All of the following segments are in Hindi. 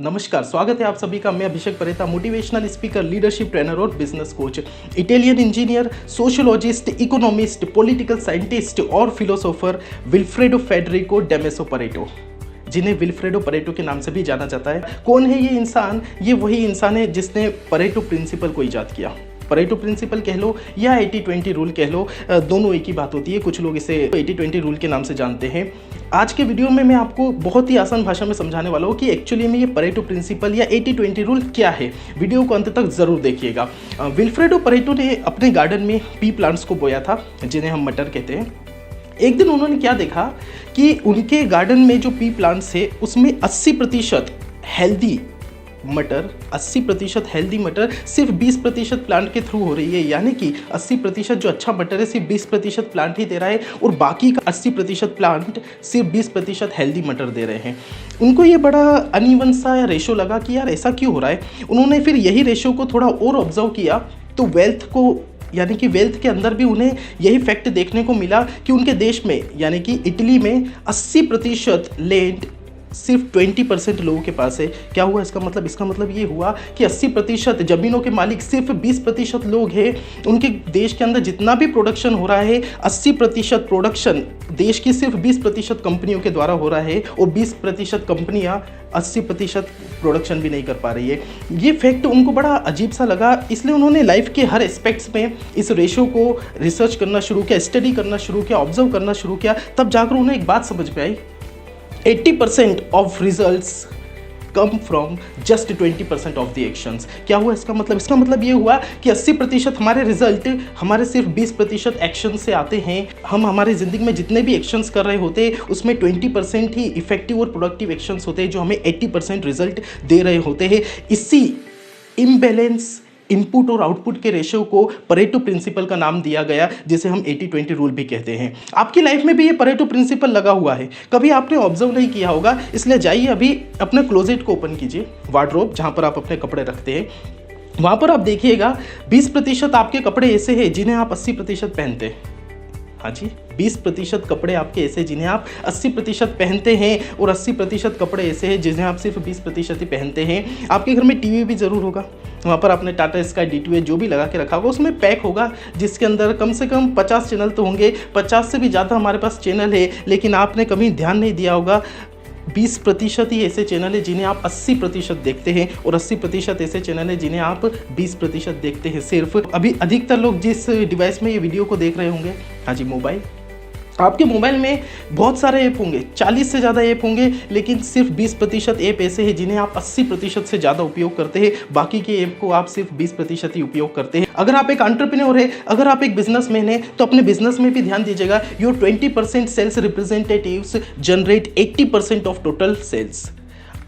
नमस्कार, स्वागत है आप सभी का। मैं अभिषेक परेता, मोटिवेशनल स्पीकर, लीडरशिप ट्रेनर और business coach, Italian engineer, sociologist, economist, political scientist और फिलोसोफर विल्फ्रेडो फेडरिको डेमेसो परेटो, जिन्हें विल्फ्रेडो परेटो के नाम से भी जाना जाता है। कौन है ये इंसान? ये वही इंसान है जिसने परेटो प्रिंसिपल को ईजाद किया। परेटो प्रिंसिपल कह लो या 80-20 रूल कह लो, दोनों एक ही बात होती है। कुछ लोग इसे 80-20 रूल के नाम से जानते हैं। आज के वीडियो में मैं आपको बहुत ही आसान भाषा में समझाने वाला हूँ कि एक्चुअली में ये परेटो प्रिंसिपल या 80-20 रूल क्या है। वीडियो को अंत तक ज़रूर देखिएगा। विल्फ्रेडो परेटो ने अपने गार्डन में पी प्लांट्स को बोया था, जिन्हें हम मटर कहते हैं। एक दिन उन्होंने क्या देखा कि उनके गार्डन में जो पी प्लांट्स है उसमें 80% हेल्दी मटर, 80% हेल्दी मटर सिर्फ 20% प्लांट के थ्रू हो रही है। यानी कि 80% जो अच्छा मटर है सिर्फ 20% प्लांट ही दे रहा है और बाकी का 80% प्लांट सिर्फ 20% हेल्दी मटर दे रहे हैं। उनको ये बड़ा अनइवन सा रेशो लगा कि यार ऐसा क्यों हो रहा है। उन्होंने फिर यही रेशो को थोड़ा और ऑब्जर्व किया तो वेल्थ को, यानी कि वेल्थ के अंदर भी उन्हें यही फैक्ट देखने को मिला कि उनके देश में यानी कि इटली में 80% लैंड सिर्फ 20% लोगों के पास है। क्या हुआ इसका मतलब? इसका मतलब ये हुआ कि 80% ज़मीनों के मालिक सिर्फ 20% लोग हैं। उनके देश के अंदर जितना भी प्रोडक्शन हो रहा है 80% प्रोडक्शन देश की सिर्फ 20% कंपनियों के द्वारा हो रहा है और 20% कंपनियां 80% प्रोडक्शन भी नहीं कर पा रही है। ये फैक्ट उनको बड़ा अजीब सा लगा, इसलिए उन्होंने लाइफ के हर एस्पेक्ट्स में इस रेशो को रिसर्च करना शुरू किया, स्टडी करना शुरू किया, ऑब्जर्व करना शुरू किया। तब जाकर उन्हें एक बात समझ में आई, 80% of results come from just 20% of the actions. क्या हुआ इसका मतलब? इसका मतलब ये हुआ कि 80% हमारे रिजल्ट हमारे सिर्फ 20% एक्शन से आते हैं। हम हमारी ज़िंदगी में जितने भी एक्शंस कर रहे होते हैं उसमें 20% ही इफेक्टिव और प्रोडक्टिव एक्शंस होते हैं जो हमें 80% रिजल्ट दे रहे होते हैं। इसी इम्बैलेंस इनपुट और आउटपुट के रेशियो को परेटो प्रिंसिपल का नाम दिया गया, जिसे हम 80-20 रूल भी कहते हैं। आपकी लाइफ में भी ये परेटो प्रिंसिपल लगा हुआ है, कभी आपने ऑब्जर्व नहीं किया होगा। इसलिए जाइए अभी अपने क्लोजेट को ओपन कीजिए, वार्डरोब जहाँ पर आप अपने कपड़े रखते हैं, वहाँ पर आप देखिएगा 20% आपके कपड़े ऐसे हैं जिन्हें आप 80% पहनते हैं। हाँ जी, 20% कपड़े आपके ऐसे जिन्हें आप 80% पहनते हैं और 80% कपड़े ऐसे हैं जिन्हें आप सिर्फ 20% ही पहनते हैं। आपके घर में टीवी भी ज़रूर होगा, वहाँ पर आपने टाटा स्काई DTH जो भी लगा के रखा होगा उसमें पैक होगा, जिसके अंदर कम से कम 50 चैनल तो होंगे। 50 से भी ज़्यादा हमारे पास चैनल है, लेकिन आपने कभी ध्यान नहीं दिया होगा 20% ही ऐसे चैनल है जिन्हें आप 80% देखते हैं और 80% ऐसे चैनल है जिन्हें आप 20% देखते हैं। सिर्फ अभी अधिकतर लोग जिस डिवाइस में ये वीडियो को देख रहे होंगे, हाँ जी, मोबाइल। आपके मोबाइल में बहुत सारे ऐप होंगे, 40 से ज़्यादा ऐप होंगे, लेकिन सिर्फ 20% ऐप ऐसे हैं जिन्हें आप 80% से ज़्यादा उपयोग करते हैं। बाकी के ऐप को आप सिर्फ 20% ही उपयोग करते हैं। अगर आप एक एंटरप्रेन्योर है, अगर आप एक बिजनेसमैन है, तो अपने बिजनेस में भी ध्यान दीजिएगा। Your 20% sales representatives generate 80% of total sales.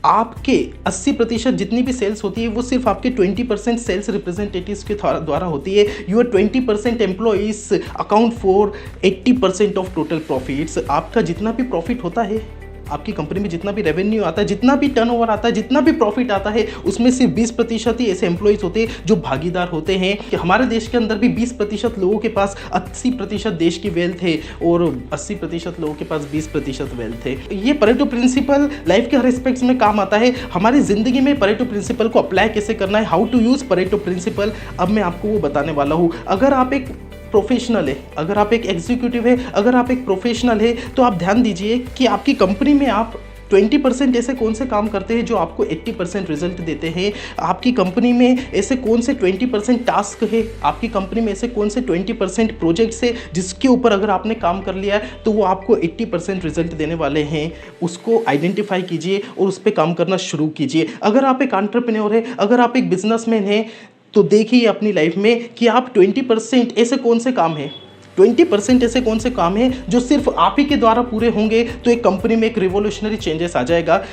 आपके 80% जितनी भी सेल्स होती है वो सिर्फ आपके 20% सेल्स रिप्रेजेंटेटिव्स के द्वारा होती है। Your 20% employees account for 80% of total profits. आपका जितना भी प्रॉफिट होता है, आपकी कंपनी में जितना भी रेवेन्यू आता है, जितना भी टर्नओवर आता है, जितना भी प्रॉफिट आता है, उसमें सिर्फ 20% ही ऐसे एम्प्लॉइज होते हैं जो भागीदार होते हैं। कि हमारे देश के अंदर भी 20% लोगों के पास 80% देश की वेल्थ है और 80% लोगों के पास 20% वेल्थ है। ये परेटो प्रिंसिपल लाइफ के हर एस्पेक्ट्स में काम आता है। हमारी ज़िंदगी में परेटो प्रिंसिपल को अप्लाई कैसे करना है, how to use Pareto principle, अब मैं आपको वो बताने वाला हूँ। अगर आप एक प्रोफेशनल है, अगर आप एक एग्जीक्यूटिव है, अगर आप एक प्रोफेशनल है, तो आप ध्यान दीजिए कि आपकी कंपनी में आप 20% ऐसे कौन से काम करते हैं जो आपको 80% रिजल्ट देते हैं। आपकी कंपनी में ऐसे कौन से 20% टास्क है, आपकी कंपनी में ऐसे कौन से 20% प्रोजेक्ट्स है जिसके ऊपर अगर आपने काम कर लिया है तो वो आपको 80% रिजल्ट देने वाले हैं। उसको आइडेंटिफाई कीजिए और उस पर काम करना शुरू कीजिए। अगर आप एक एंटरप्रेन्योर है, अगर आप एक बिजनेसमैन है, तो देखिए अपनी लाइफ में कि आप 20% ऐसे कौन से काम हैं, 20% ऐसे कौन से काम हैं जो सिर्फ आप ही के द्वारा पूरे होंगे तो एक कंपनी में एक रिवोल्यूशनरी चेंजेस आ जाएगा।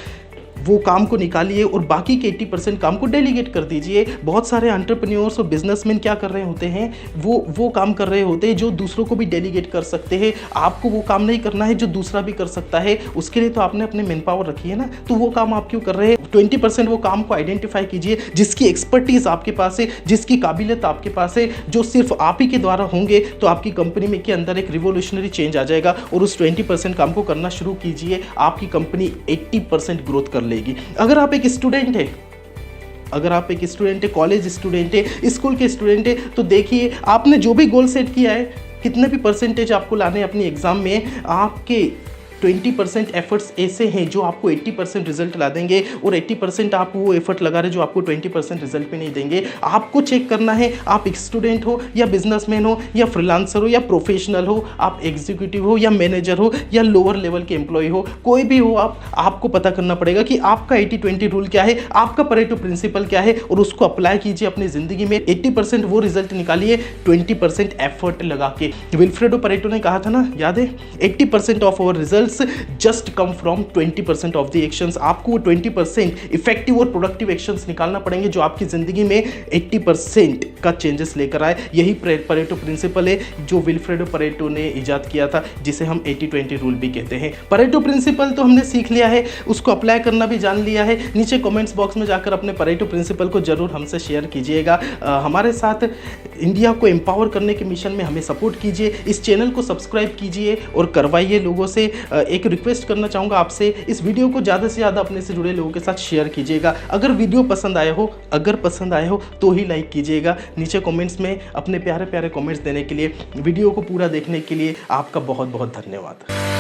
वो काम को निकालिए और बाकी के 80% काम को डेलीगेट कर दीजिए। बहुत सारे एंटरप्रेन्योर्स और बिजनेसमैन क्या कर रहे होते हैं, वो काम कर रहे होते हैं जो दूसरों को भी डेलीगेट कर सकते हैं। आपको वो काम नहीं करना है जो दूसरा भी कर सकता है, उसके लिए तो आपने अपने मैन पावर रखी है ना, तो वो काम आप क्यों कर रहे हैं? 20% वो काम को आइडेंटिफाई कीजिए जिसकी एक्सपर्टीज आपके पास है, जिसकी काबिलियत आपके पास है, जो सिर्फ आप ही के द्वारा होंगे, तो आपकी कंपनी में के अंदर एक रिवोल्यूशनरी चेंज आ जाएगा और उस 20% काम को करना शुरू कीजिए। आपकी कंपनी 80% ग्रोथ कर खुलेगी। अगर आप एक स्टूडेंट है, कॉलेज स्टूडेंट है, स्कूल के स्टूडेंट है, तो देखिए आपने जो भी गोल सेट किया है, कितने भी परसेंटेज आपको लाने हैं अपनी एग्ज़ाम में, आपके 20% एफर्ट्स ऐसे हैं जो आपको 80% रिजल्ट ला देंगे, और 80% आप वो एफर्ट लगा रहे जो आपको 20% रिजल्ट भी नहीं देंगे। आपको चेक करना है, आप एक स्टूडेंट हो या बिजनेसमैन हो या फ्रीलांसर हो या प्रोफेशनल हो, आप एग्जीक्यूटिव हो या मैनेजर हो या लोअर लेवल के एम्प्लॉय हो, कोई भी हो आपको पता करना पड़ेगा कि आपका 80-20 रूल क्या है, आपका परेटो प्रिंसिपल क्या है, और उसको अप्लाई कीजिए अपनी ज़िंदगी में। 80% वो रिजल्ट निकालिए 20% एफर्ट लगा के। विल्फ्रेडो परेटो ने कहा था ना, याद है, 80% of our result just come from 20% of the actions. आपको वो 20% इफेक्टिव और प्रोडक्टिव एक्शंस निकालना पड़ेंगे जो आपकी जिंदगी में 80% का चेंजेस लेकर आए। यही परेटो प्रिंसिपल है जो विल्फ्रेडो परेटो ने इजाद किया था, जिसे हम 80-20 रूल भी कहते हैं। परेटो प्रिंसिपल तो हमने सीख लिया है, उसको अप्लाई करना भी जान लिया है। नीचे कमेंट्स बॉक्स में जाकर अपने परेटो प्रिंसिपल को जरूर हमसे शेयर कीजिएगा। हमारे साथ इंडिया को एम्पावर करने के मिशन में हमें सपोर्ट कीजिए। इस चैनल को सब्सक्राइब कीजिए और करवाइए लोगों से। एक रिक्वेस्ट करना चाहूँगा आपसे, इस वीडियो को ज़्यादा से ज़्यादा अपने से जुड़े लोगों के साथ शेयर कीजिएगा। अगर वीडियो पसंद आया हो तो ही लाइक कीजिएगा। नीचे कमेंट्स में अपने प्यारे प्यारे कमेंट्स देने के लिए, वीडियो को पूरा देखने के लिए आपका बहुत बहुत धन्यवाद।